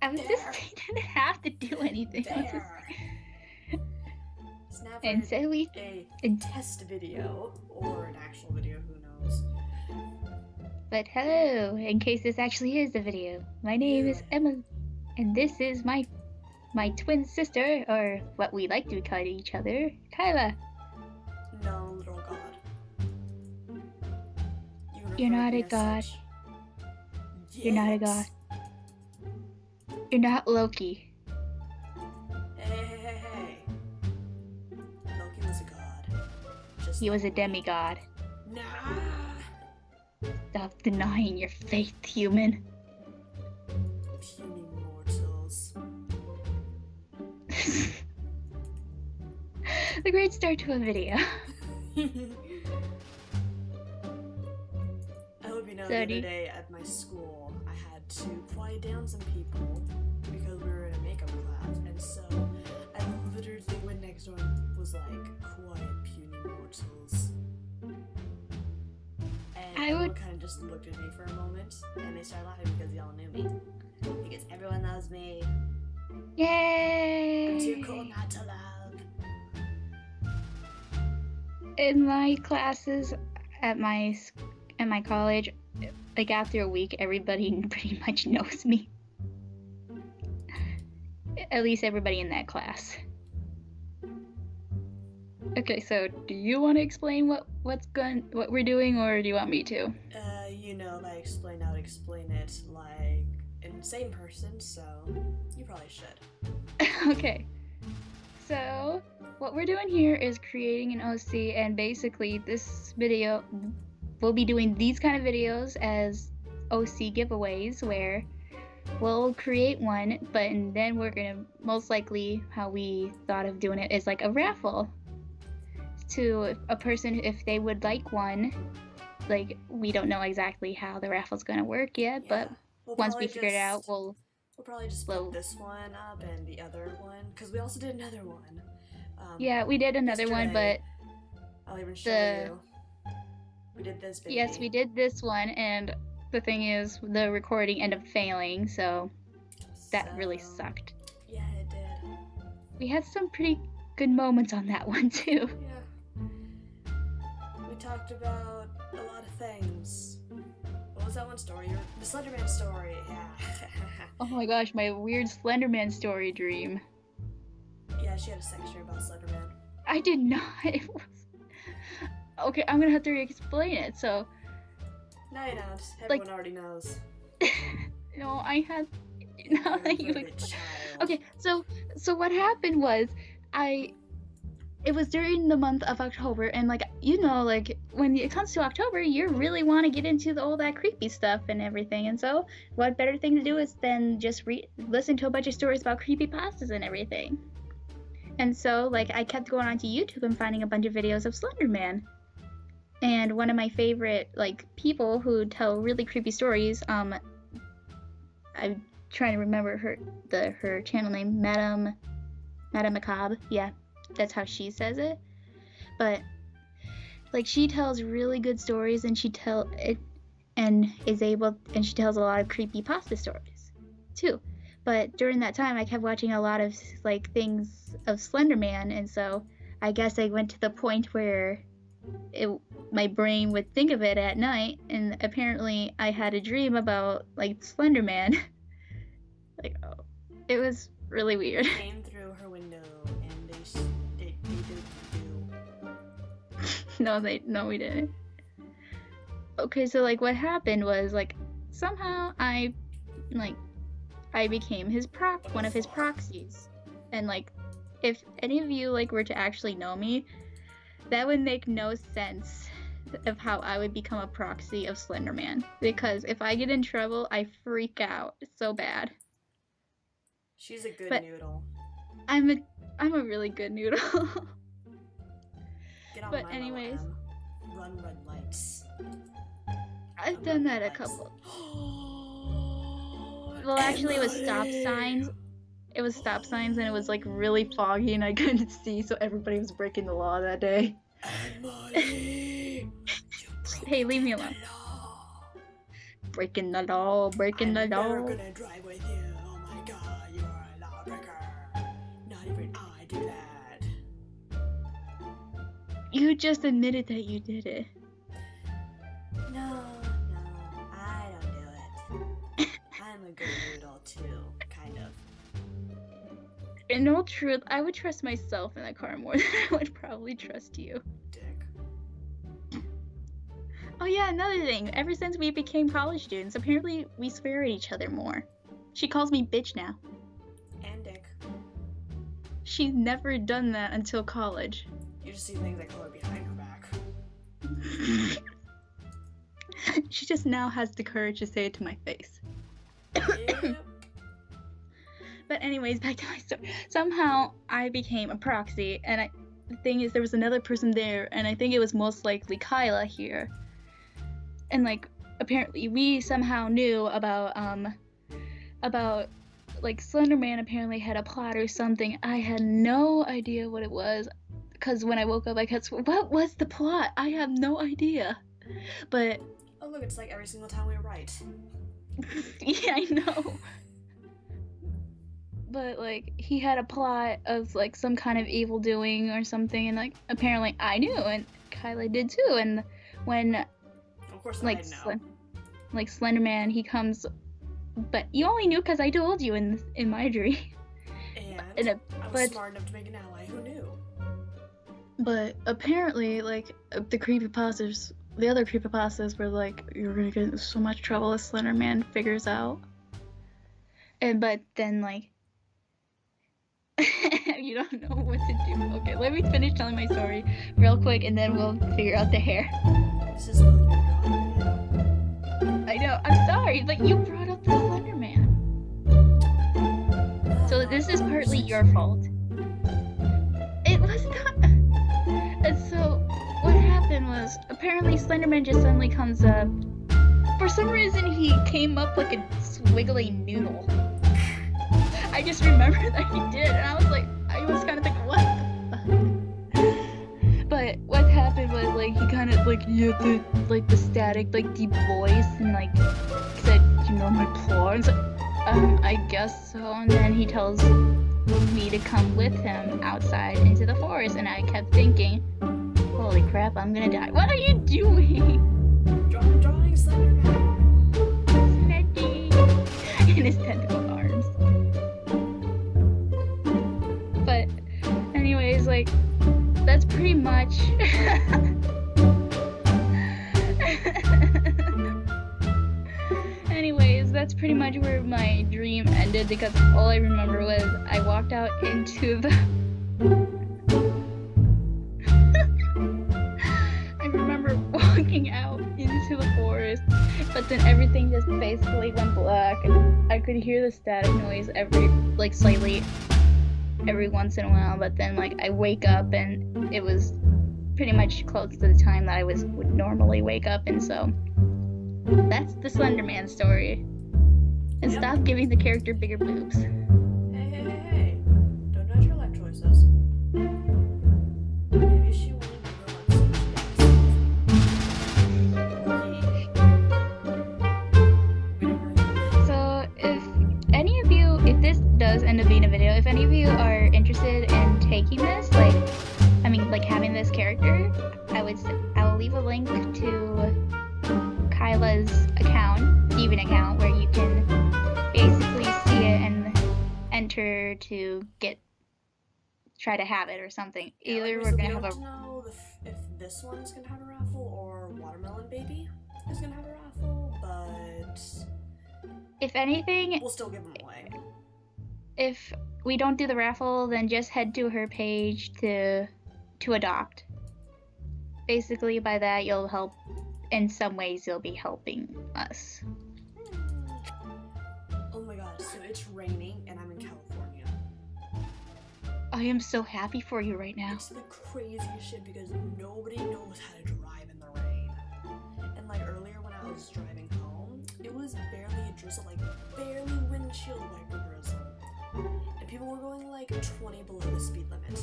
I was just he didn't have to do anything. It's never And so we a test video or an actual video, who knows. But hello, in case this actually is a video, my name is Emma, and this is my twin sister, or what we like to call each other, Kyla. No, little god. You're not a god. You're not a god. You're not Loki. Hey. Loki was a god. He was a demigod. Nah. Stop denying your faith, human. Puny mortals. The great start to a video. I hope you know the other day at my school, I had to quiet down some people because we were in a makeup class, and so I literally went next door and was like, quiet, puny mortals. And everyone kind of just looked at me for a moment, and they started laughing because y'all knew me. Because everyone loves me. Yay! I'm too cool not to love. In my classes at my college, like after a week, everybody pretty much knows me. At least everybody in that class. Okay, so do you want to explain what we're doing, or do you want me to? You know, I explain how to explain it like an insane person, so you probably should. Okay. So, what we're doing here is creating an OC, and basically this video, we'll be doing these kind of videos as OC giveaways where we'll create one, but then we're gonna, most likely how we thought of doing it is like a raffle to a person if they would like one. Like, we don't know exactly how the raffle's gonna work yet, but once we figure it out, we'll probably just put this one up and the other one, because we also did another one. Yeah, we did another one, but I'll even show you. We did this, baby. Yes, we did this one, and the thing is, the recording ended up failing, so that really sucked. Yeah, it did. We had some pretty good moments on that one, too. Yeah. We talked about a lot of things. What was that one story? The Slenderman story, yeah. Oh my gosh, my weird Slenderman story dream. Yeah, she had a section about Slenderman. I did not. It was... Okay, I'm gonna have to re-explain it, so... No, you don't. Everyone already knows. No, I had... Now that you... Okay, so what happened was, it was during the month of October, and like, you know, like when it comes to October, you really want to get into all that creepy stuff and everything, and so what better thing to do is than just listen to a bunch of stories about creepypastas and everything. And so like I kept going onto YouTube and finding a bunch of videos of Slenderman. And one of my favorite like people who tell really creepy stories, I'm trying to remember her channel name, Madame Macabre. Yeah, that's how she says it. But like she tells really good stories, and she tells a lot of creepypasta stories too. But during that time, I kept watching a lot of like things of Slenderman, and so I guess I went to the point where my brain would think of it at night, and apparently I had a dream about like Slenderman. Like, oh, it was really weird. They came through her window, and they did. No, we didn't. Okay, so like what happened was like somehow I became one of his proxies, and like if any of you like were to actually know me, that would make no sense of how I would become a proxy of Slenderman, because if I get in trouble, I freak out so bad. She's a good noodle. I'm a really good noodle. Get on but my anyways, run red lights. I've done that a couple. Well, actually, it was stop signs. It was stop signs, and it was like really foggy, and I couldn't see, so everybody was breaking the law that day. Emily, hey, leave me alone. Breaking the law. I'm never gonna drive with you. Oh my god. jawbreaker. Not even I do that. You just admitted that you did it. No, I don't do it. I'm a good noodle too, kind of. In all truth, I would trust myself in that car more than I would probably trust you. Dick. Oh yeah, another thing. Ever since we became college students, apparently we swear at each other more. She calls me bitch now. And dick. She's never done that until college. You just see things I call her behind her back. She just now has the courage to say it to my face. Yep. But anyways, back to my story. Somehow I became a proxy, and the thing is, there was another person there, and I think it was most likely Kyla here. And like, apparently we somehow knew about like Slenderman apparently had a plot or something. I had no idea what it was, because when I woke up I kept, what was the plot? I have no idea. But oh look, it's like every single time we were right. yeah, I know. But like, he had a plot of like some kind of evil doing or something, and like apparently I knew, and Kyla did too. And when Of course like I know. like Slenderman, he comes, but you only knew because I told you in my dream. And I was smart enough to make an ally who knew. But apparently, like, the other creepypastas were like, you're gonna get in so much trouble if Slenderman figures out. But then, like, you don't know what to do. Okay, let me finish telling my story real quick, and then we'll figure out the hair. This is the I know, I'm sorry, but you brought up the Slenderman. So this is partly your fault. It was not. And so what happened was, apparently Slenderman just suddenly comes up. For some reason he came up like a squiggly noodle. I just remember that he did, and I was kind of thinking, what the fuck? But what happened was, like, he kind of, like, the static, like, deep voice, and, like, said, you know my plot? And so, I guess so. And then he tells me to come with him outside into the forest, and I kept thinking, holy crap, I'm gonna die. What are you doing? Drawing Slenderman. Slendy. In his tentacle arms. But anyways, like, that's pretty much anyways, that's pretty much where my dream ended, because all I remember was I walked out into the I remember walking out into the forest, but then everything just basically went black, and I could hear the static noise slightly every once in a while, but then, like, I wake up and it was pretty much close to the time that I would normally wake up, and so that's the Slenderman story. And Yep. stop giving the character bigger boobs. Hey. Don't judge your life choices. Maybe she wanted to grow up. So if this does end up being a video, if any of you are interested in taking this, like having this character, I will leave a link to Kylah's account, Steven account, where you can basically see it and enter to try to have it or something. Either we're gonna have a. I don't know if this one's gonna have a raffle or Watermelon Baby is gonna have a raffle, but If anything, we'll still give them away. if we don't do the raffle, then just head to her page to adopt. Basically, by that you'll help. In some ways, you'll be helping us. Oh my god, so it's raining and I'm in California. I am so happy for you right now. It's the craziest shit because nobody knows how to drive in the rain. And like earlier when I was driving home, it was barely a drizzle, like barely windshield wiper drizzle. And people were going like 20 below the speed limit.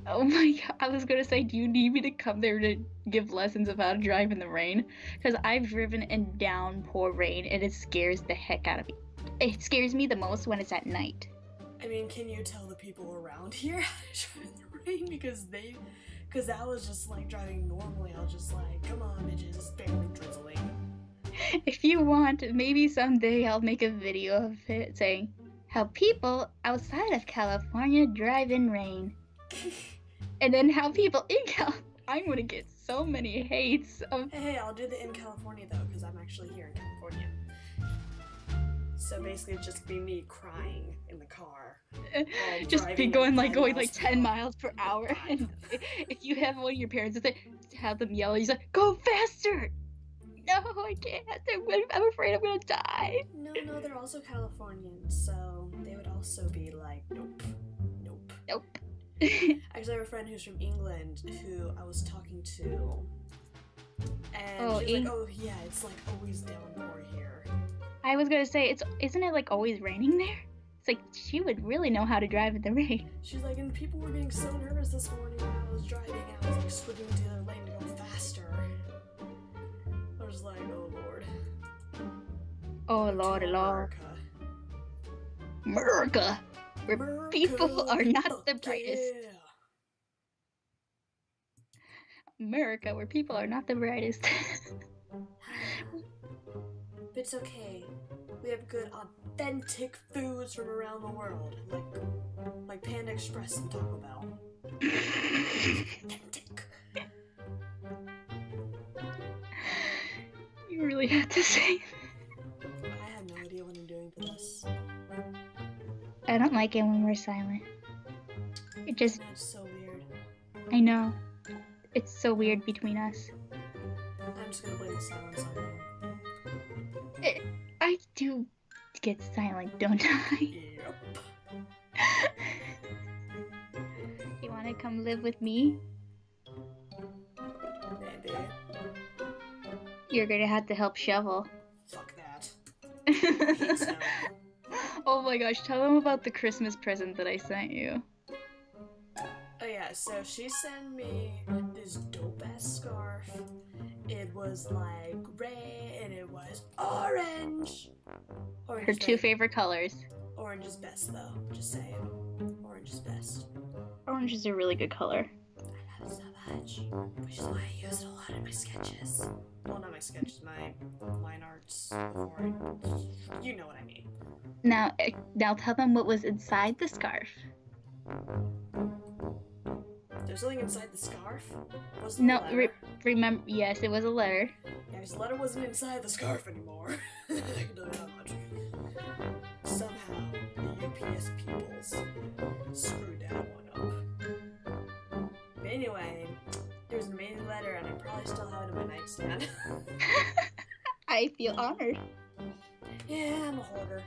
Oh my god, I was gonna say, do you need me to come there to give lessons of how to drive in the rain? Because I've driven in downpour rain and it scares the heck out of me. It scares me the most when it's at night. I mean, can you tell the people around here how to drive in the rain? Because I was just like driving normally. I was just like, come on, bitches, it's barely drizzling. If you want, maybe someday I'll make a video of it saying how people outside of California drive in rain. And then how people in California. I'm gonna get so many hates of. Hey, I'll do the in California though, because I'm actually here in California. So basically, it's just be me crying in the car. Just be going like 10 miles per hour. And if you have one of your parents, have them yell, he's like, go faster! No, I can't. I'm afraid I'm gonna die. No, they're also Californians, so they would also be like, nope. Actually, I have a friend who's from England who I was talking to, and she's like, oh yeah, it's like always downpour here. I was gonna say, isn't it like always raining there? It's like, she would really know how to drive in the rain. She's like, and people were getting so nervous this morning when I was driving, I was like switching to the other lane to go faster. I was like, oh lord. Oh lord, America. Where people are not the brightest. Yeah. America, where people are not the brightest. It's okay. We have good, authentic foods from around the world, like Panda Express and Taco Bell. Authentic. You really had to say I have no idea what I'm doing for this. I don't like it when we're silent. That's so weird. I know. It's so weird between us. I'm just gonna play the silence on you. I do get silent, don't I? Yep. You wanna come live with me? Maybe. You're gonna have to help shovel. Fuck that. I hate snow. Oh my gosh, tell them about the Christmas present that I sent you. Oh yeah, so she sent me this dope ass scarf. It was like red and it was orange. Her two favorite colors. Orange is best though, just saying. Orange is best. Orange is a really good color. I love it so much, which is why I use it a lot in my sketches. Well, not my sketches, my line arts before. You know what I mean. Now tell them what was inside the scarf. There's something inside the scarf? Was No, remember, yes, it was a letter. Yeah, his letter wasn't inside the scarf anymore. I can tell you that much. Somehow, the UPS peoples screwed that one up. But anyway, there was an amazing letter, and I probably still have it in my nightstand. I feel honored. Yeah, I'm a hoarder.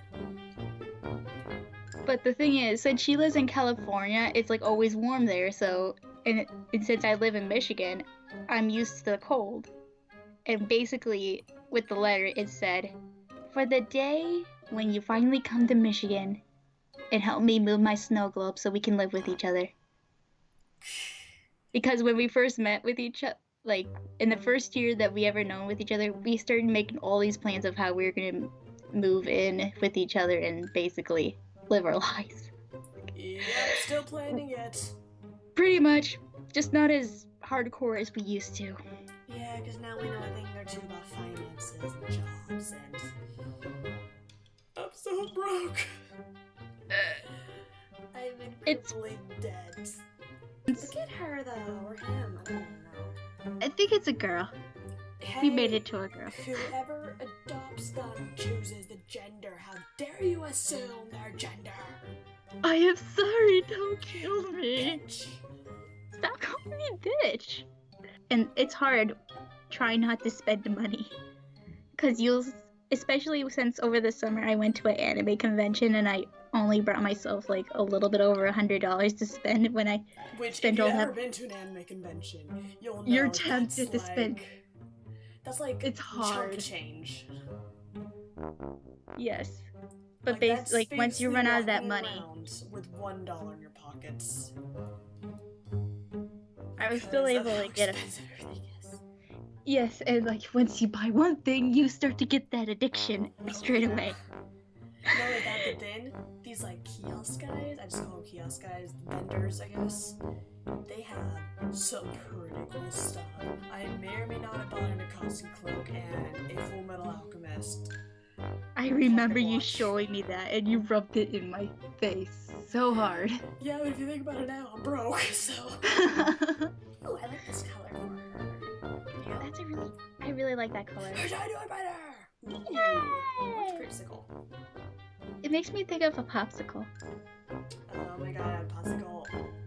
But the thing is, since she lives in California, it's like always warm there, so, and since I live in Michigan, I'm used to the cold. And basically, with the letter, it said, for the day when you finally come to Michigan and help me move my snow globe so we can live with each other. Because when we first met with each other, like, in the first year that we ever known with each other, we started making all these plans of how we were gonna move in with each other and basically live our lives. Yep, still planning it. Pretty much, just not as hardcore as we used to. Yeah, because now we know a thing or two about finances and jobs and... I'm so broke. I'm in crippling debt. Look at her though, or him, I don't know. I think it's a girl. Hey, We made it to a girl. Whoever adopts them chooses the gender. How dare you assume their gender? I am sorry, don't kill me. Bitch. Stop calling me bitch. And it's hard trying not to spend the money. Because especially since over the summer I went to an anime convention and I only brought myself like a little bit over $100 to spend when I spent all that. If you've ever been to an anime convention, you'll know you're tempted to spend. That's like it's hard. Chunk change. Yes, but Like, once you run out of that money, with $1 in your pockets. I was still able to get it. Everything is. Yes, and like once you buy one thing, you start to get that addiction straight away. Not only that, But then these like kiosk guys, I just call them kiosk guys, vendors, I guess. They have some pretty cool stuff. I may or may not have bought an Akatsuki cloak and a Full Metal Alchemist. I remember you showing me that, and you rubbed it in my face so hard. Yeah, but if you think about it now, I'm broke, so. Oh, I like this color for her. Yeah. I really like that color. Her dino better! Yay! What's creamsicle? It makes me think of a popsicle. Oh my god, popsicle.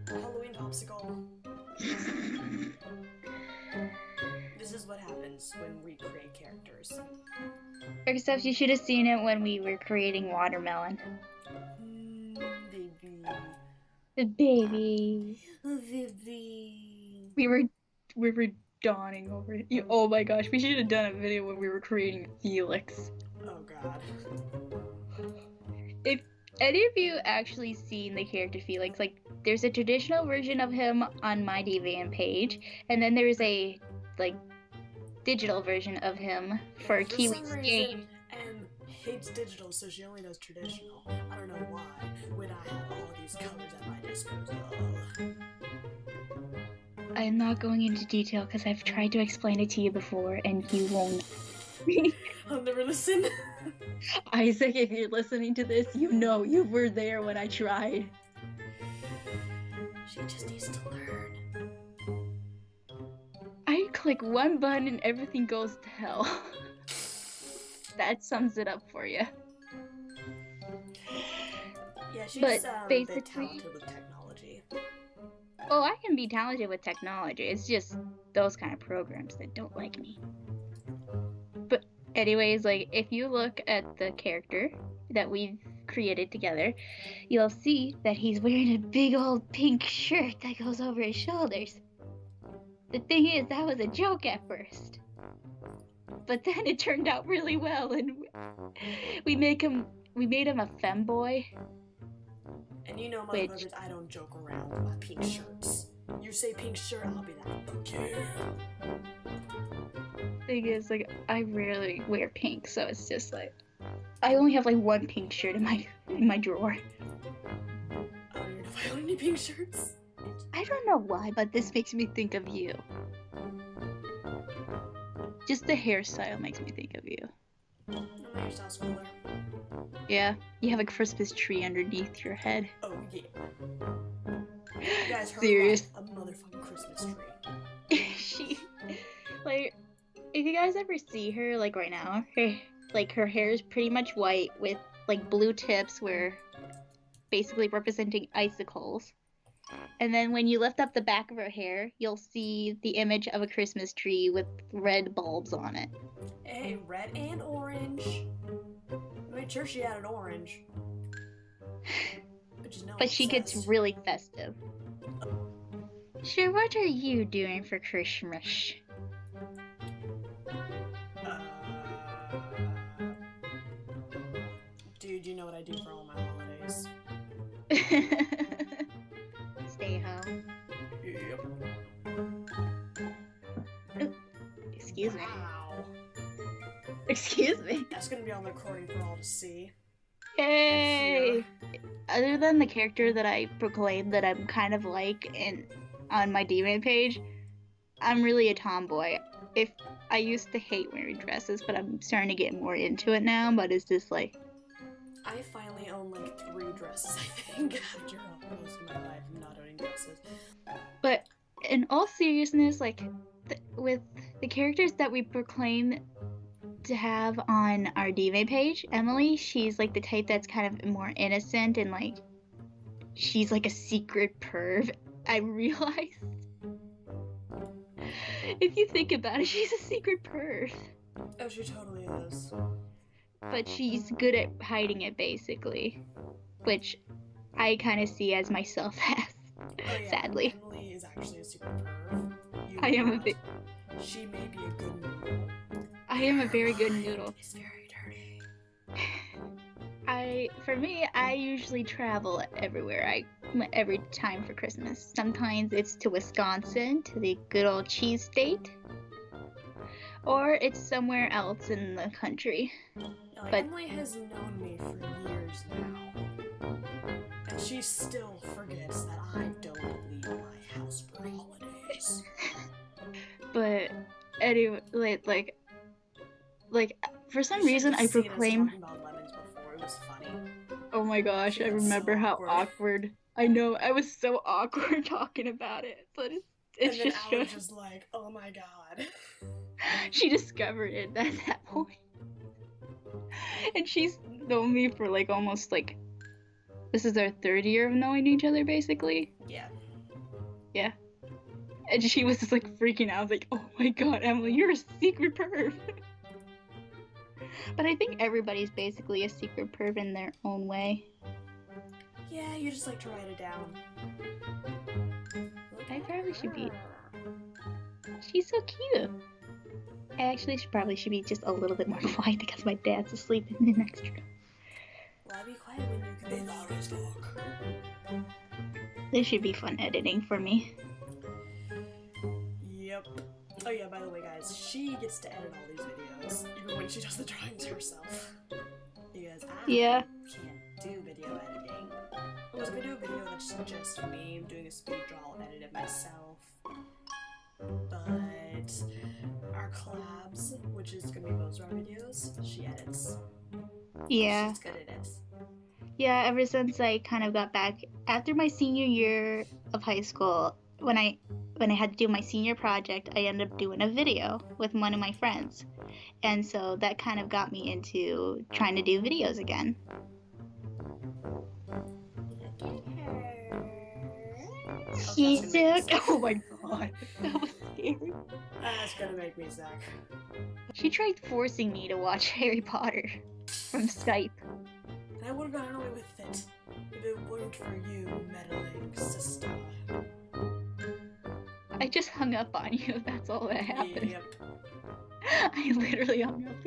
Halloween popsicle. This is what happens when we create characters. Except you should have seen it when we were creating Watermelon. Baby. The baby. Baby. We were dawning over it. Oh my gosh, we should have done a video when we were creating Felix. Oh god. If any of you actually seen the character Felix, like there's a traditional version of him on my deviant page, and then there's a like digital version of him for Kiwi's game. And hates digital, so she only does traditional. I don't know why. When I have all of these colors at my disposal. I'm not going into detail because I've tried to explain it to you before, and you won't. I'll never listen. Isaac, if you're listening to this, you know you were there when I tried. She just needs to learn. I click one button and everything goes to hell. That sums it up for you. Yeah, she's but basically, talented with technology. Oh, I can be talented with technology. It's just those kind of programs that don't like me. But anyways, like if you look at the character that we've created together, you'll see that he's wearing a big old pink shirt that goes over his shoulders. The thing is, that was a joke at first. But then it turned out really well, and we made him a femboy. And you know, motherfuckers, I don't joke around with my pink shirts. You say pink shirt, I'll be like, fuck yeah. Thing is, like, I rarely wear pink, so it's just like, I only have like one pink shirt in my drawer. I don't even know if I own any pink shirts. I don't know why, but this makes me think of you. Just the hairstyle makes me think of you. No, my hairstyle's cooler. Yeah, you have a Christmas tree underneath your head. Oh yeah. You guys heard Serious? about a motherfucking Christmas tree. Like, if you guys ever see her, like right now, her hair is pretty much white with like blue tips, where basically representing icicles. And then when you lift up the back of her hair, you'll see the image of a Christmas tree with red bulbs on it. Hey, red and orange. I made sure she had an orange. But she gets really festive. Sure, what are you doing for Christmas? Dude, you know what I do for all my holidays. Stay home. Yep. Excuse me. Wow. Excuse me. That's gonna be on the recording for all to see. Yay! Other than the character that I proclaimed that I'm kind of like on my deviant page, I'm really a tomboy. If I used to hate wearing dresses, but I'm starting to get more into it now. But it's just like, I finally own like 3 dresses, I think, after most of my life of not owning dresses. But in all seriousness, like with the characters that we proclaim to have on our deviant page, Emily, she's like the type that's kind of more innocent and like she's like a secret perv. I realized. If you think about it, she's a secret perv. Oh, she totally is. But she's good at hiding it, basically, which I kind of see as myself as. Oh, yeah. Sadly. Emily is actually a secret perv. I am a bit. She may be a good noodle. I am a very good noodle. It's very dirty. For me, I usually travel everywhere. Every time for Christmas. Sometimes it's to Wisconsin, to the good old cheese state, or it's somewhere else in the country. Yeah, like but Emily has known me for years now. she still forgets that I don't leave my house for holidays. But anyway, like for some You should reason have I seen us proclaim. talking about lemons before. It was funny. Oh my gosh, I That's remember so how awkward. awkward. I know, I was so awkward talking about it, but it's And then just Alan's just like, oh my god. she discovered it at that point. And she's known me for like almost like this is our 3rd year of knowing each other basically. Yeah. Yeah. And she was just like freaking out, like, oh my god, Emily, you're a secret perv. But I think everybody's basically a secret perv in their own way. Yeah, you just like to write it down. I probably should be. She's so cute. I actually should be just a little bit more quiet because my dad's asleep in the next room. Why be quiet when you can be loud as fuck? This should be fun editing for me. Yep. Oh yeah, by the way guys, she gets to edit all these videos, even when she does the drawings herself. Because I can't do video editing. I was gonna do a video that's just me doing a speed draw, I'll edit it myself. But our collabs, which is gonna be both our videos, she edits. Yeah. She's good at it. Yeah, ever since I kind of got back after my senior year of high school, when I had to do my senior project, I ended up doing a video with one of my friends. And so that kind of got me into trying to do videos again. She's sick. Oh my god, that was scary. That's gonna make me sick. She tried forcing me to watch Harry Potter from Skype. And I would have gotten away with it if it weren't for you, meddling sister. I just hung up on you, that's all that happened. Yep. I literally hung up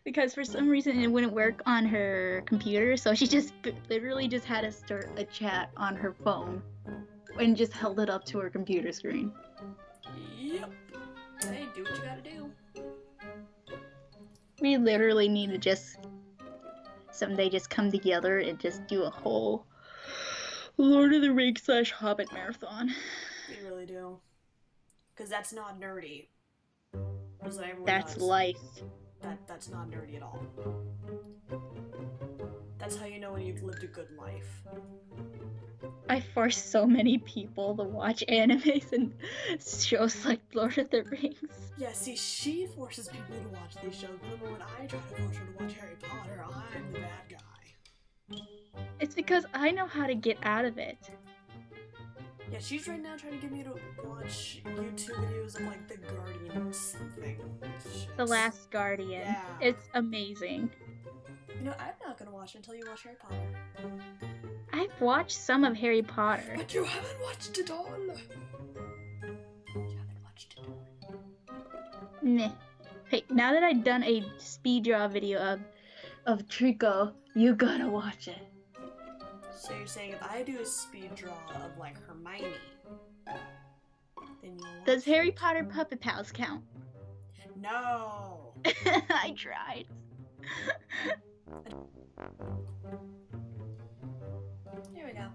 because for some reason it wouldn't work on her computer, so she just literally just had to start a chat on her phone and just held it up to her computer screen. Yep. Hey, do what you gotta do. We literally need to just someday just come together and just do a whole Lord of the Rings / Hobbit marathon. We really do. Because that's not nerdy. That's life. That's not nerdy at all. That's how you know when you've lived a good life. I force so many people to watch animes and shows like Lord of the Rings. Yeah, see, she forces people to watch these shows, but when I try to force her to watch Harry Potter, I'm the bad guy. It's because I know how to get out of it. Yeah, she's right now trying to get me to watch YouTube videos of like The Guardian something. Shit. The Last Guardian. Yeah. It's amazing. You know, I'm not gonna watch it until you watch Harry Potter. I've watched some of Harry Potter. But you haven't watched it all! You haven't watched it all. Meh. Hey, now that I've done a speed draw video of Trico, you gotta watch it. So you're saying if I do a speed draw of like Hermione, then you'll watch Does Harry it? Potter Puppet Pals count? No! I tried. Here we go.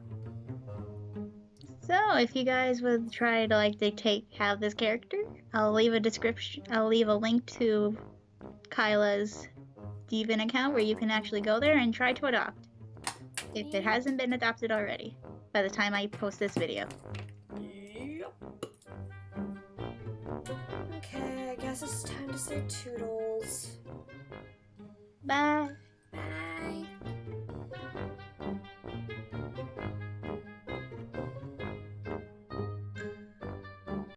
So, if you guys would try to like have this character, I'll leave a link to Kyla's deviant account where you can actually go there and try to adopt. If it hasn't been adopted already, by the time I post this video. Yep. Okay, I guess it's time to say toodles. Bye.